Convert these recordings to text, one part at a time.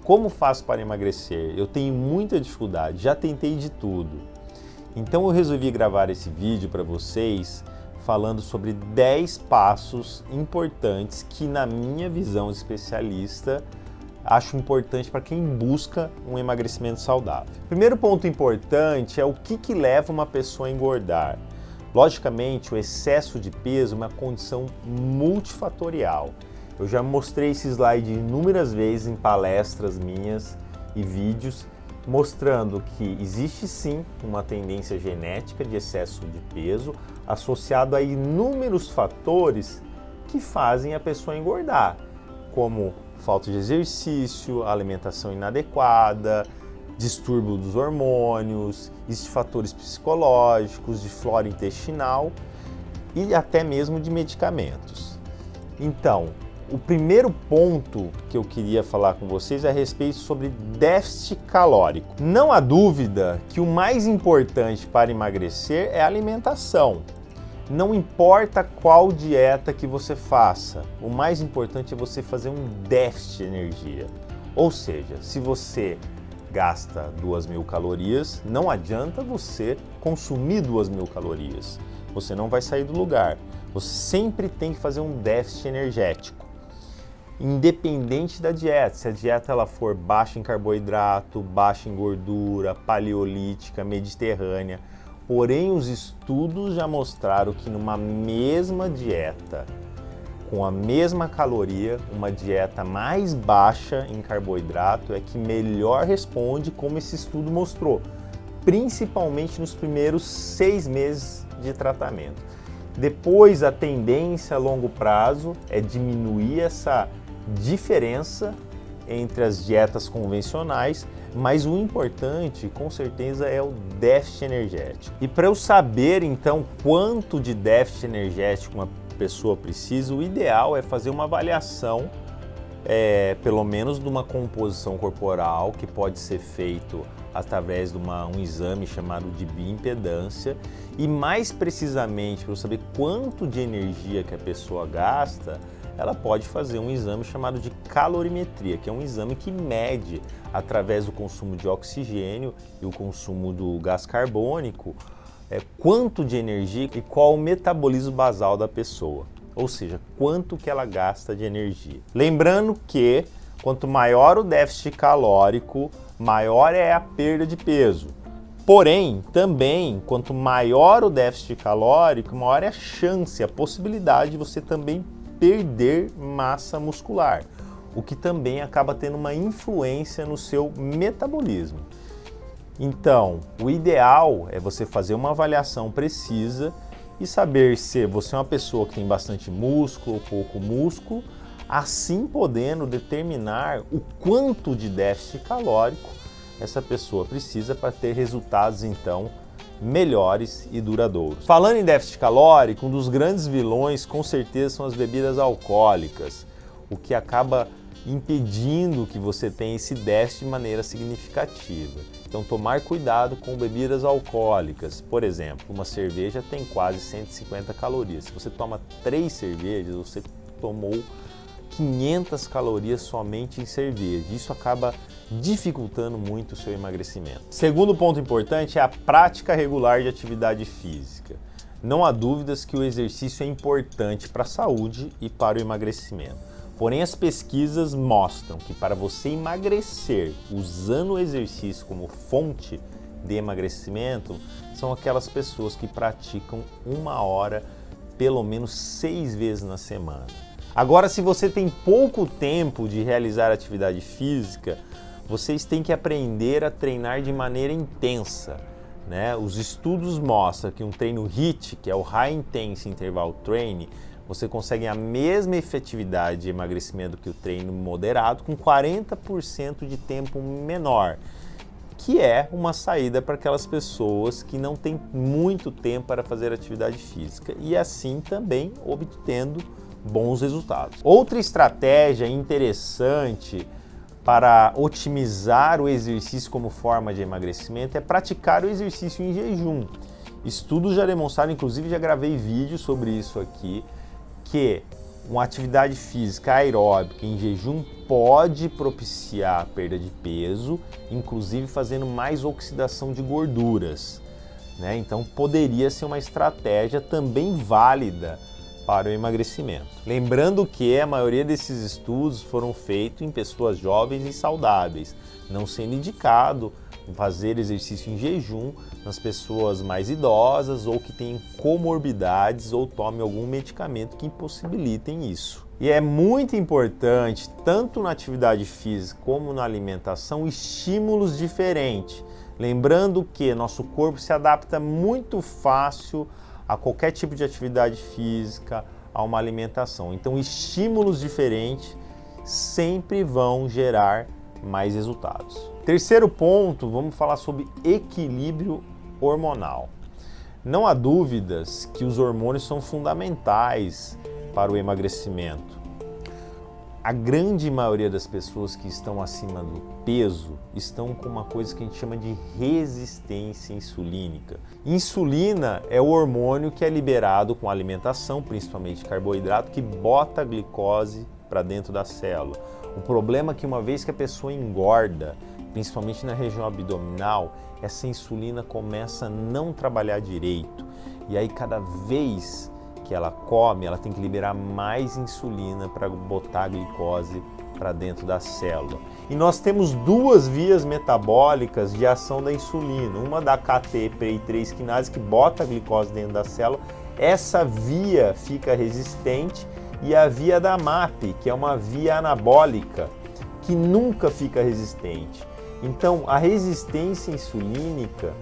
Como faço para emagrecer? Eu tenho muita dificuldade, já tentei de tudo. Então eu resolvi gravar esse vídeo para vocês falando sobre 10 passos importantes que, na minha visão especialista, acho importante para quem busca um emagrecimento saudável. Primeiro ponto importante é o que leva uma pessoa a engordar. Logicamente, o excesso de peso é uma condição multifatorial. Eu já mostrei esse slide inúmeras vezes em palestras minhas e vídeos, mostrando que existe sim uma tendência genética de excesso de peso associado a inúmeros fatores que fazem a pessoa engordar, como falta de exercício, alimentação inadequada, distúrbio dos hormônios, existem fatores psicológicos, de flora intestinal e até mesmo de medicamentos. Então, o primeiro ponto que eu queria falar com vocês é a respeito sobre déficit calórico. Não há dúvida que o mais importante para emagrecer é a alimentação. Não importa qual dieta que você faça, o mais importante é você fazer um déficit de energia. Ou seja, se você gasta 2.000 calorias, não adianta você consumir 2.000 calorias. Você não vai sair do lugar. Você sempre tem que fazer um déficit energético. Independente da dieta, se a dieta ela for baixa em carboidrato, baixa em gordura, paleolítica, mediterrânea, porém os estudos já mostraram que numa mesma dieta, com a mesma caloria, uma dieta mais baixa em carboidrato é que melhor responde, como esse estudo mostrou, principalmente nos primeiros 6 meses de tratamento. Depois, a tendência a longo prazo é diminuir essa diferença entre as dietas convencionais, mas o importante, com certeza, é o déficit energético. E para eu saber, então, quanto de déficit energético uma pessoa precisa, o ideal é fazer uma avaliação, pelo menos de uma composição corporal, que pode ser feito através de um exame chamado de bioimpedância, e mais precisamente, para eu saber quanto de energia que a pessoa gasta, ela pode fazer um exame chamado de calorimetria, que é um exame que mede, através do consumo de oxigênio e o consumo do gás carbônico, quanto de energia e qual o metabolismo basal da pessoa, ou seja, quanto que ela gasta de energia. Lembrando que quanto maior o déficit calórico, maior é a perda de peso. Porém, também, quanto maior o déficit calórico, maior é a chance, a possibilidade de você também perder massa muscular, o que também acaba tendo uma influência no seu metabolismo. Então, o ideal é você fazer uma avaliação precisa e saber se você é uma pessoa que tem bastante músculo ou pouco músculo, assim podendo determinar o quanto de déficit calórico essa pessoa precisa para ter resultados, então, melhores e duradouros. Falando em déficit calórico, um dos grandes vilões com certeza são as bebidas alcoólicas, o que acaba impedindo que você tenha esse déficit de maneira significativa. Então, tomar cuidado com bebidas alcoólicas. Por exemplo, uma cerveja tem quase 150 calorias. Se você toma 3 cervejas, você tomou 500 calorias somente em cerveja. Isso acaba dificultando muito o seu emagrecimento. Segundo ponto importante é a prática regular de atividade física. Não há dúvidas que o exercício é importante para a saúde e para o emagrecimento. Porém, as pesquisas mostram que para você emagrecer usando o exercício como fonte de emagrecimento, são aquelas pessoas que praticam 1 hora pelo menos 6 vezes na semana. Agora, se você tem pouco tempo de realizar atividade física, vocês têm que aprender a treinar de maneira intensa, né? Os estudos mostram que um treino HIIT, que é o High Intense Interval Training, você consegue a mesma efetividade de emagrecimento que o treino moderado com 40% de tempo menor, que é uma saída para aquelas pessoas que não têm muito tempo para fazer atividade física e assim também obtendo bons resultados. Outra estratégia interessante para otimizar o exercício como forma de emagrecimento é praticar o exercício em jejum. Estudos já demonstraram, inclusive já gravei vídeo sobre isso aqui, que uma atividade física aeróbica em jejum pode propiciar a perda de peso, inclusive fazendo mais oxidação de gorduras, né? Então poderia ser uma estratégia também válida para o emagrecimento. Lembrando que a maioria desses estudos foram feitos em pessoas jovens e saudáveis, não sendo indicado fazer exercício em jejum nas pessoas mais idosas ou que tenham comorbidades ou tomem algum medicamento que impossibilitem isso. E é muito importante, tanto na atividade física como na alimentação, estímulos diferentes. Lembrando que nosso corpo se adapta muito fácil a qualquer tipo de atividade física, a uma alimentação. Então, estímulos diferentes sempre vão gerar mais resultados. Terceiro ponto, vamos falar sobre equilíbrio hormonal. Não há dúvidas que os hormônios são fundamentais para o emagrecimento. A grande maioria das pessoas que estão acima do peso estão com uma coisa que a gente chama de resistência insulínica. Insulina é o hormônio que é liberado com a alimentação, principalmente carboidrato, que bota a glicose para dentro da célula. O problema é que uma vez que a pessoa engorda, principalmente na região abdominal, essa insulina começa a não trabalhar direito. E aí cada vez que ela come, ela tem que liberar mais insulina para botar a glicose para dentro da célula. E nós temos duas vias metabólicas de ação da insulina. Uma da KT-PI3 quinase, que bota a glicose dentro da célula. Essa via fica resistente, e a via da MAP, que é uma via anabólica, que nunca fica resistente. Então, a resistência insulínica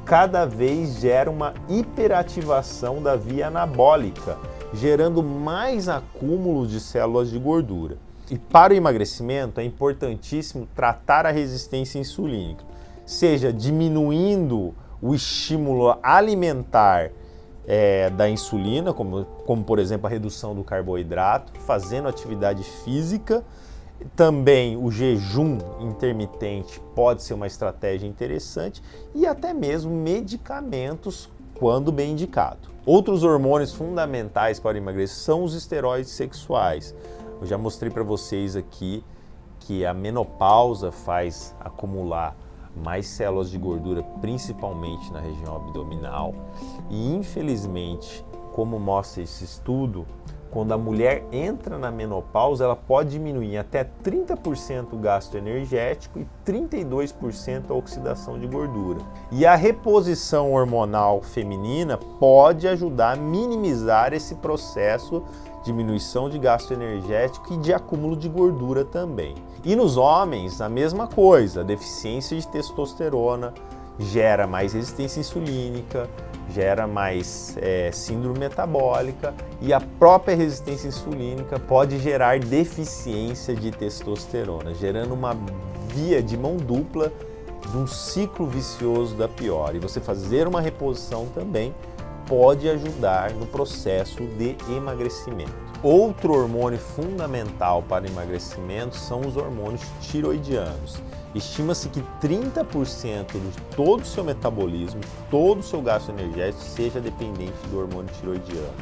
cada vez gera uma hiperativação da via anabólica, gerando mais acúmulo de células de gordura. E para o emagrecimento é importantíssimo tratar a resistência insulínica, seja diminuindo o estímulo alimentar da insulina, como por exemplo a redução do carboidrato, fazendo atividade física. Também o jejum intermitente pode ser uma estratégia interessante, e até mesmo medicamentos quando bem indicado. Outros hormônios fundamentais para emagrecer são os esteroides sexuais. Eu já mostrei para vocês aqui que a menopausa faz acumular mais células de gordura, principalmente na região abdominal, e infelizmente, como mostra esse estudo, quando a mulher entra na menopausa, ela pode diminuir até 30% o gasto energético e 32% a oxidação de gordura. E a reposição hormonal feminina pode ajudar a minimizar esse processo de diminuição de gasto energético e de acúmulo de gordura também. E nos homens, a mesma coisa, a deficiência de testosterona gera mais resistência insulínica, gera mais síndrome metabólica, e a própria resistência insulínica pode gerar deficiência de testosterona, gerando uma via de mão dupla de um ciclo vicioso da pior. E você fazer uma reposição também pode ajudar no processo de emagrecimento. Outro hormônio fundamental para emagrecimento são os hormônios tiroidianos. Estima-se que 30% de todo o seu metabolismo, todo o seu gasto energético seja dependente do hormônio tiroidiano.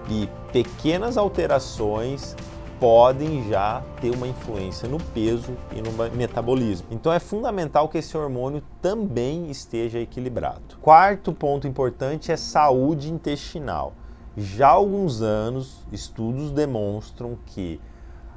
E pequenas alterações podem já ter uma influência no peso e no metabolismo. Então é fundamental que esse hormônio também esteja equilibrado. Quarto ponto importante é saúde intestinal. Já há alguns anos, estudos demonstram que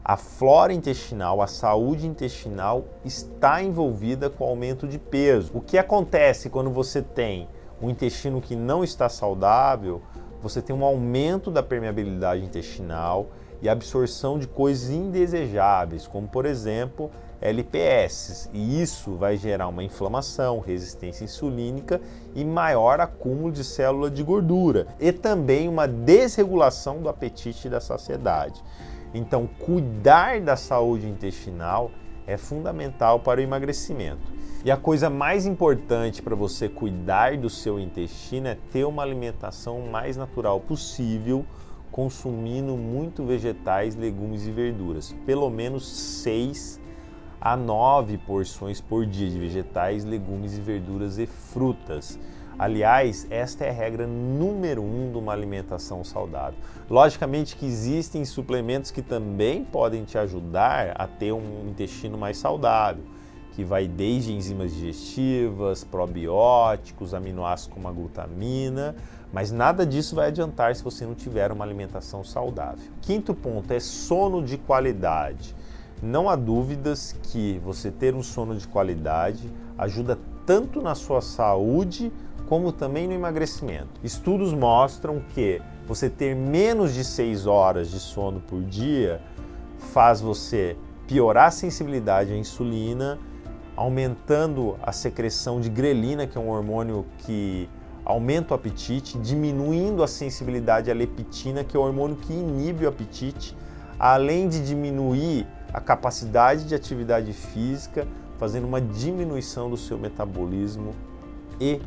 a flora intestinal, a saúde intestinal está envolvida com o aumento de peso. O que acontece quando você tem um intestino que não está saudável? Você tem um aumento da permeabilidade intestinal e absorção de coisas indesejáveis, como por exemplo LPS, e isso vai gerar uma inflamação, resistência insulínica e maior acúmulo de célula de gordura, e também uma desregulação do apetite e da saciedade. Então, cuidar da saúde intestinal é fundamental para o emagrecimento. E a coisa mais importante para você cuidar do seu intestino é ter uma alimentação mais natural possível, consumindo muito vegetais, legumes e verduras. Pelo menos 6 a 9 porções por dia de vegetais, legumes e verduras e frutas. Aliás, esta é a regra número 1 de uma alimentação saudável. Logicamente que existem suplementos que também podem te ajudar a ter um intestino mais saudável, que vai desde enzimas digestivas, probióticos, aminoácidos como a glutamina, mas nada disso vai adiantar se você não tiver uma alimentação saudável. Quinto ponto é sono de qualidade. Não há dúvidas que você ter um sono de qualidade ajuda tanto na sua saúde como também no emagrecimento. Estudos mostram que você ter menos de 6 horas de sono por dia faz você piorar a sensibilidade à insulina, aumentando a secreção de grelina, que é um hormônio que aumenta o apetite, diminuindo a sensibilidade à leptina, que é o hormônio que inibe o apetite, além de diminuir a capacidade de atividade física, fazendo uma diminuição do seu metabolismo e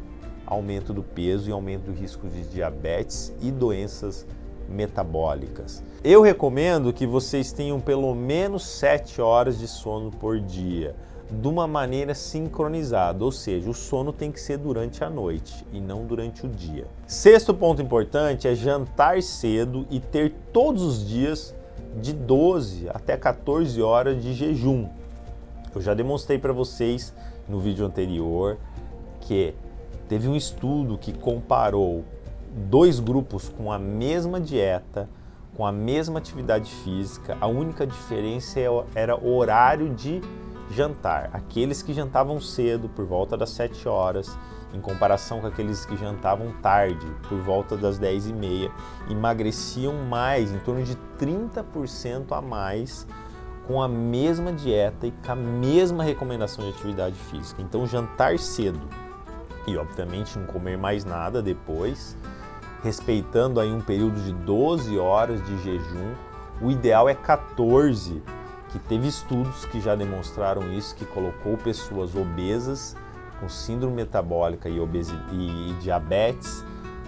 aumento do peso e aumento do risco de diabetes e doenças metabólicas. Eu recomendo que vocês tenham pelo menos 7 horas de sono por dia, de uma maneira sincronizada, ou seja, o sono tem que ser durante a noite e não durante o dia. Sexto ponto importante é jantar cedo e ter todos os dias de 12 até 14 horas de jejum. Eu já demonstrei para vocês no vídeo anterior que teve um estudo que comparou 2 grupos com a mesma dieta, com a mesma atividade física. A única diferença era o horário de jantar. Aqueles que jantavam cedo, por volta das 7 horas, em comparação com aqueles que jantavam tarde, por volta das 10h30, emagreciam mais, em torno de 30% a mais, com a mesma dieta e com a mesma recomendação de atividade física. Então, jantar cedo e, obviamente, não comer mais nada depois, respeitando aí um período de 12 horas de jejum. O ideal é 14, que teve estudos que já demonstraram isso, que colocou pessoas obesas com síndrome metabólica e diabetes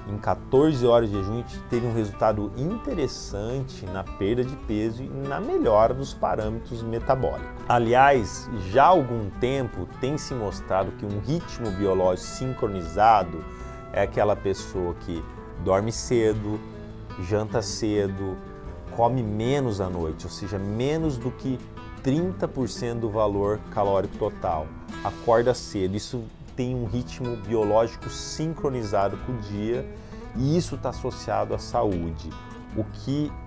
em 14 horas de jejum, e teve um resultado interessante na perda de peso e na melhora dos parâmetros metabólicos. Aliás, já há algum tempo tem se mostrado que um ritmo biológico sincronizado é aquela pessoa que dorme cedo, janta cedo, come menos à noite, ou seja, menos do que 30% do valor calórico total, acorda cedo. Isso tem um ritmo biológico sincronizado com o dia e isso está associado à saúde.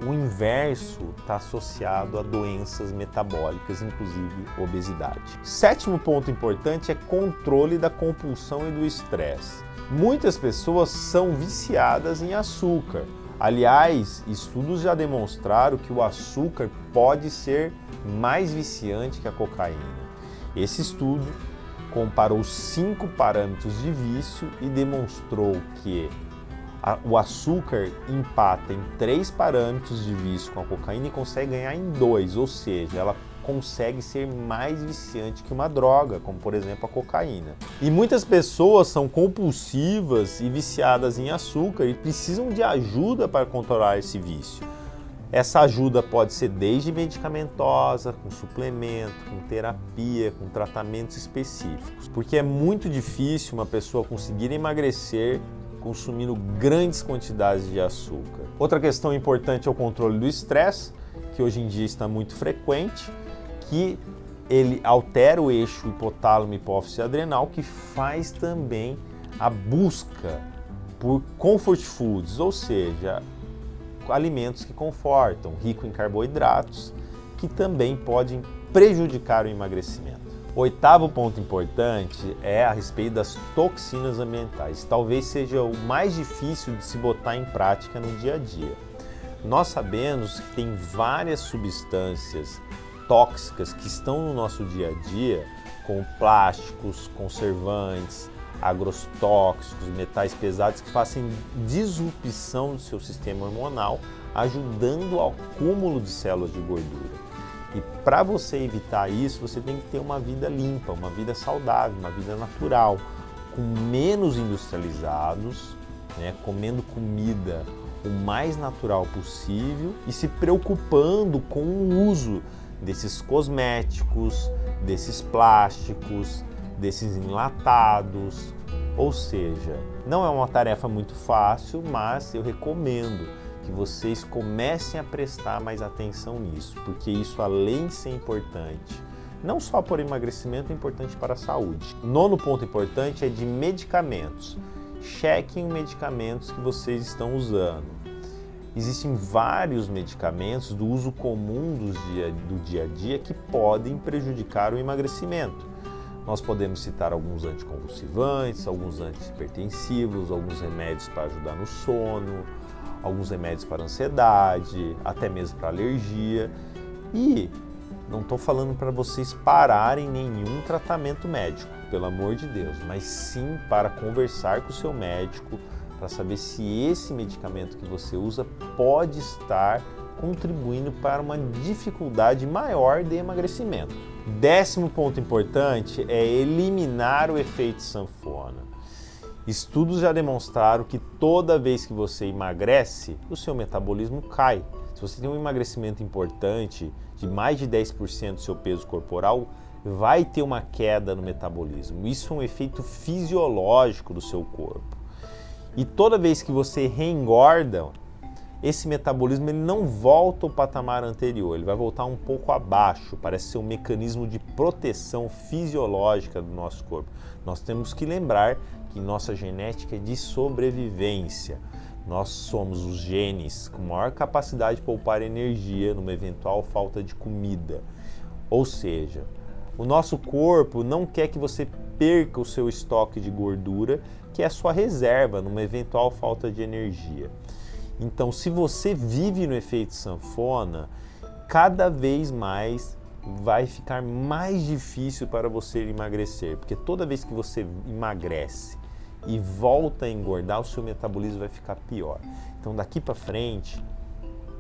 O inverso está associado a doenças metabólicas, inclusive obesidade. Sétimo ponto importante é controle da compulsão e do estresse. Muitas pessoas são viciadas em açúcar. Aliás, estudos já demonstraram que o açúcar pode ser mais viciante que a cocaína. Esse estudo comparou 5 parâmetros de vício e demonstrou que o açúcar empata em 3 parâmetros de vício com a cocaína e consegue ganhar em 2, ou seja, ela consegue ser mais viciante que uma droga, como por exemplo a cocaína. E muitas pessoas são compulsivas e viciadas em açúcar e precisam de ajuda para controlar esse vício. Essa ajuda pode ser desde medicamentosa, com suplemento, com terapia, com tratamentos específicos, porque é muito difícil uma pessoa conseguir emagrecer consumindo grandes quantidades de açúcar. Outra questão importante é o controle do estresse, que hoje em dia está muito frequente, que ele altera o eixo hipotálamo, hipófise adrenal, que faz também a busca por comfort foods, ou seja, alimentos que confortam, rico em carboidratos, que também podem prejudicar o emagrecimento. O 8º ponto importante é a respeito das toxinas ambientais. Talvez seja o mais difícil de se botar em prática no dia a dia. Nós sabemos que tem várias substâncias tóxicas que estão no nosso dia a dia, como plásticos, conservantes, agrotóxicos, metais pesados, que fazem disrupção do seu sistema hormonal, ajudando ao acúmulo de células de gordura. E para você evitar isso, você tem que ter uma vida limpa, uma vida saudável, uma vida natural, com menos industrializados, comendo comida o mais natural possível e se preocupando com o uso desses cosméticos, desses plásticos, desses enlatados. Ou seja, Não é uma tarefa muito fácil, mas eu recomendo que vocês comecem a prestar mais atenção nisso, porque isso, além de ser importante, não só por emagrecimento, é importante para a saúde. Nono ponto importante é de medicamentos. Chequem os medicamentos que vocês estão usando. Existem vários medicamentos do uso comum do dia a dia que podem prejudicar o emagrecimento. Nós podemos citar alguns anticonvulsivantes, alguns antihipertensivos, alguns remédios para ajudar no sono, alguns remédios para ansiedade, até mesmo para alergia. E não estou falando para vocês pararem nenhum tratamento médico, pelo amor de Deus, mas sim para conversar com o seu médico, para saber se esse medicamento que você usa pode estar contribuindo para uma dificuldade maior de emagrecimento. 10º ponto importante é eliminar o efeito sanfona. Estudos já demonstraram que toda vez que você emagrece, o seu metabolismo cai. Se você tem um emagrecimento importante, de mais de 10% do seu peso corporal, vai ter uma queda no metabolismo. Isso é um efeito fisiológico do seu corpo. E toda vez que você reengorda, esse metabolismo ele não volta ao patamar anterior, ele vai voltar um pouco abaixo, parece ser um mecanismo de proteção fisiológica do nosso corpo. Nós temos que lembrar que nossa genética é de sobrevivência. Nós somos os genes com maior capacidade de poupar energia numa eventual falta de comida. Ou seja, o nosso corpo não quer que você perca o seu estoque de gordura, que é a sua reserva numa eventual falta de energia. Então, se você vive no efeito sanfona, cada vez mais vai ficar mais difícil para você emagrecer, porque toda vez que você emagrece e volta a engordar, o seu metabolismo vai ficar pior. Então, daqui para frente,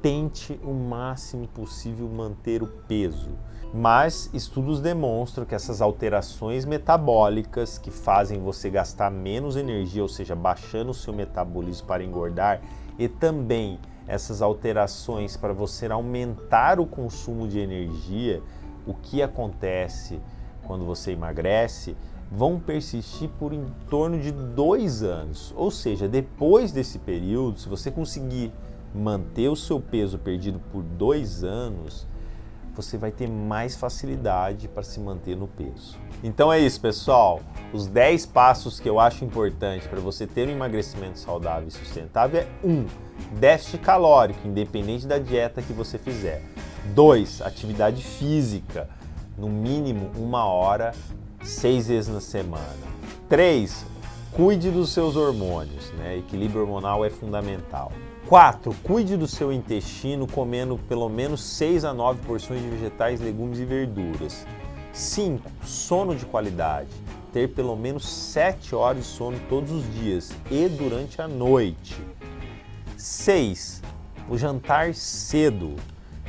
tente o máximo possível manter o peso. Mas estudos demonstram que essas alterações metabólicas que fazem você gastar menos energia, ou seja, baixando o seu metabolismo para engordar, e também essas alterações para você aumentar o consumo de energia, o que acontece quando você emagrece, vão persistir por em torno de 2 anos. Ou seja, depois desse período, se você conseguir manter o seu peso perdido por 2 anos, você vai ter mais facilidade para se manter no peso. Então é isso, pessoal. Os 10 passos que eu acho importante para você ter um emagrecimento saudável e sustentável é 1. Déficit calórico, independente da dieta que você fizer. 2. Atividade física, no mínimo 1 hora, 6 vezes na semana. 3. Cuide dos seus hormônios, né? Equilíbrio hormonal é fundamental. 4. Cuide do seu intestino comendo pelo menos 6 a 9 porções de vegetais, legumes e verduras. 5. Sono de qualidade. Ter pelo menos 7 horas de sono todos os dias e durante a noite. 6. O jantar cedo.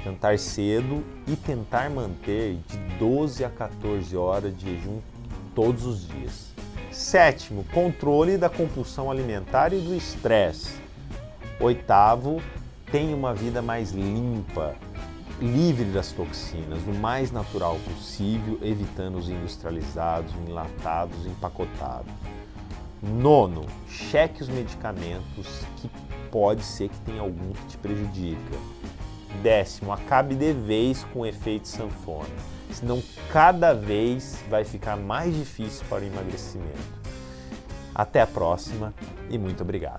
Jantar cedo e tentar manter de 12 a 14 horas de jejum todos os dias. 7. Controle da compulsão alimentar e do estresse. 8. Tenha uma vida mais limpa, livre das toxinas, o mais natural possível, evitando os industrializados, enlatados, empacotados. 9. Cheque os medicamentos que pode ser que tenha algum que te prejudica. 10. Acabe de vez com o efeito sanfona, senão cada vez vai ficar mais difícil para o emagrecimento. Até a próxima e muito obrigado.